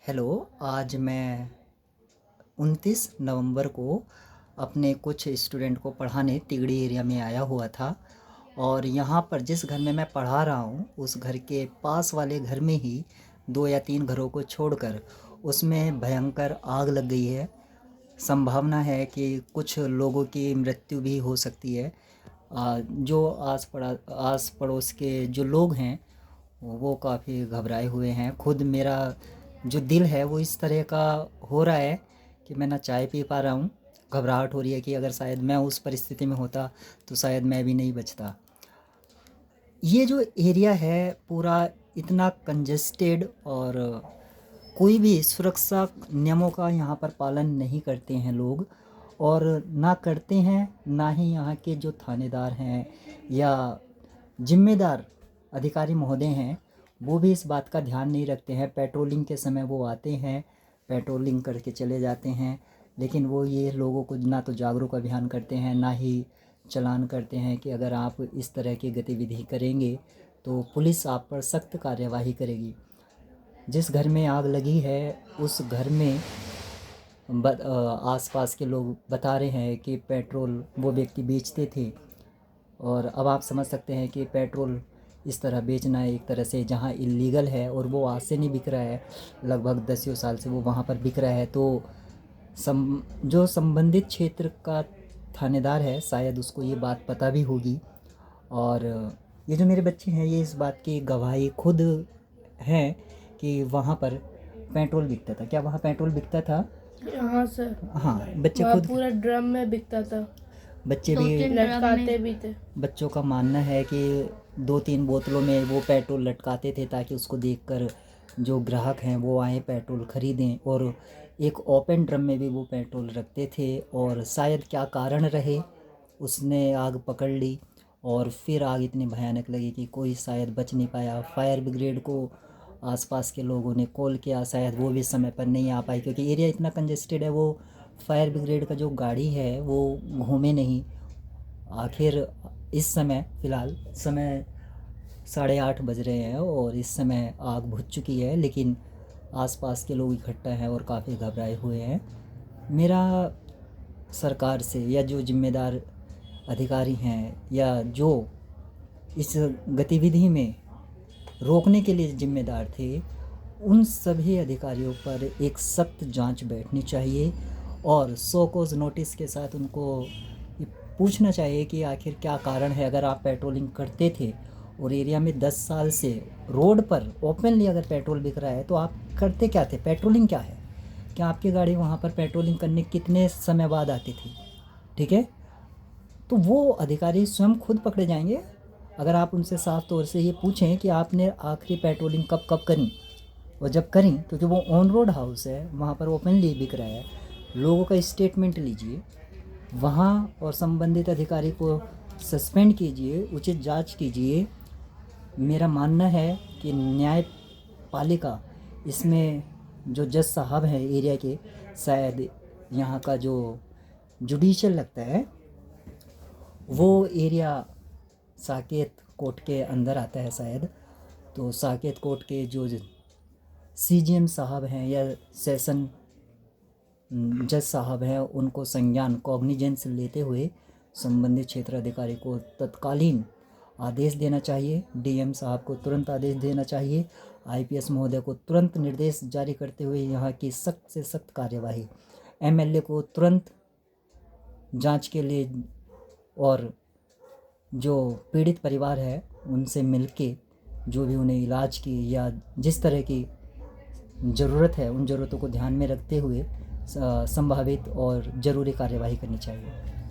Hello, आज मैं 29 नवंबर को अपने कुछ स्टूडेंट को पढ़ाने तिगड़ी एरिया में आया हुआ था। और यहाँ पर जिस घर में मैं पढ़ा रहा हूँ उस घर के पास वाले घर में ही 2 या 3 घरों को छोड़कर उसमें भयंकर आग लग गई है। संभावना है कि कुछ लोगों की मृत्यु भी हो सकती है। जो आस पड़ोस के जो लोग हैं वो काफ़ी घबराए हुए हैं। खुद मेरा जो दिल है वो इस तरह का हो रहा है कि मैं ना चाय पी पा रहा हूँ। घबराहट हो रही है कि अगर शायद मैं उस परिस्थिति में होता तो शायद मैं भी नहीं बचता। ये जो एरिया है पूरा इतना कंजेस्टेड, और कोई भी सुरक्षा नियमों का यहाँ पर पालन नहीं करते हैं लोग, और ना करते हैं ना ही यहाँ के जो थानेदार हैं या जिम्मेदार अधिकारी महोदय हैं वो भी इस बात का ध्यान नहीं रखते हैं। पेट्रोलिंग के समय वो आते हैं, पेट्रोलिंग करके चले जाते हैं, लेकिन वो ये लोगों को ना तो जागरूक अभियान करते हैं ना ही चालान करते हैं कि अगर आप इस तरह की गतिविधि करेंगे तो पुलिस आप पर सख्त कार्यवाही करेगी। जिस घर में आग लगी है उस घर में आसपास के लोग बता रहे हैं कि पेट्रोल वो व्यक्ति बेचते थे। और अब आप समझ सकते हैं कि पेट्रोल इस तरह बेचना एक तरह से जहाँ इलीगल है और वो आज से नहीं बिक रहा है, लगभग 10 साल से वो वहाँ पर बिक रहा है। तो जो संबंधित क्षेत्र का थानेदार है शायद उसको ये बात पता भी होगी। और ये जो मेरे बच्चे हैं ये इस बात की गवाही खुद हैं कि वहाँ पर पेट्रोल बिकता था। क्या वहाँ पेट्रोल बिकता था? हाँ सर, हाँ, बच्चे वहाँ खुद पूरा ड्रम में बिकता था, बच्चे 2-3 भी ड्रम लटकाते में। भी थे। बच्चों का मानना है कि 2-3 बोतलों में वो पेट्रोल लटकाते थे ताकि उसको देखकर जो ग्राहक हैं वो आए पेट्रोल ख़रीदें। और एक ओपन ड्रम में भी वो पेट्रोल रखते थे। और शायद क्या कारण रहे उसने आग पकड़ ली और फिर आग इतनी भयानक लगी कि कोई शायद बच नहीं पाया। फायर ब्रिगेड को आसपास के लोगों ने कॉल किया, शायद वो भी समय पर नहीं आ पाई क्योंकि एरिया इतना कंजेस्टेड है। वो फायर ब्रिगेड का जो गाड़ी है वो घूमे नहीं। आखिर इस समय फ़िलहाल समय 8:30 बज रहे हैं और इस समय आग बुझ चुकी है, लेकिन आसपास के लोग इकट्ठा हैं और काफ़ी घबराए हुए हैं। मेरा सरकार से या जो जिम्मेदार अधिकारी हैं या जो इस गतिविधि में रोकने के लिए जिम्मेदार थे उन सभी अधिकारियों पर एक सख्त जांच बैठनी चाहिए और सो कॉज नोटिस के साथ उनको ये पूछना चाहिए कि आखिर क्या कारण है। अगर आप पेट्रोलिंग करते थे और एरिया में 10 साल से रोड पर ओपनली अगर पेट्रोल बिक रहा है तो आप करते क्या थे? पेट्रोलिंग क्या है? क्या आपकी गाड़ी वहाँ पर पेट्रोलिंग करने कितने समय बाद आती थी? ठीक है, तो वो अधिकारी स्वयं खुद पकड़े जाएंगे अगर आप उनसे साफ तौर से ये पूछें कि आपने आखिरी पेट्रोलिंग कब कब करी और जब करी, क्योंकि वो ऑन रोड हाउस है वहाँ पर ओपनली बिक रहा है। लोगों का स्टेटमेंट लीजिए वहाँ और संबंधित अधिकारी को सस्पेंड कीजिए, उचित जांच कीजिए। मेरा मानना है कि न्यायपालिका इसमें जो जज साहब हैं एरिया के, शायद यहाँ का जो जुडिशल लगता है वो एरिया साकेत कोर्ट के अंदर आता है शायद। तो साकेत कोर्ट के जो सीजीएम साहब हैं या सेशन जज साहब हैं उनको संज्ञान कॉग्निजेंस लेते हुए संबंधित क्षेत्र अधिकारी को तत्कालीन आदेश देना चाहिए। डीएम साहब को तुरंत आदेश देना चाहिए। आईपीएस महोदय को तुरंत निर्देश जारी करते हुए यहाँ की सख्त से सख्त कार्यवाही। एमएलए को तुरंत जांच के लिए और जो पीड़ित परिवार है उनसे मिलके जो भी उन्हें इलाज की या जिस तरह की ज़रूरत है उन ज़रूरतों को ध्यान में रखते हुए संभावित और ज़रूरी कार्यवाही करनी चाहिए।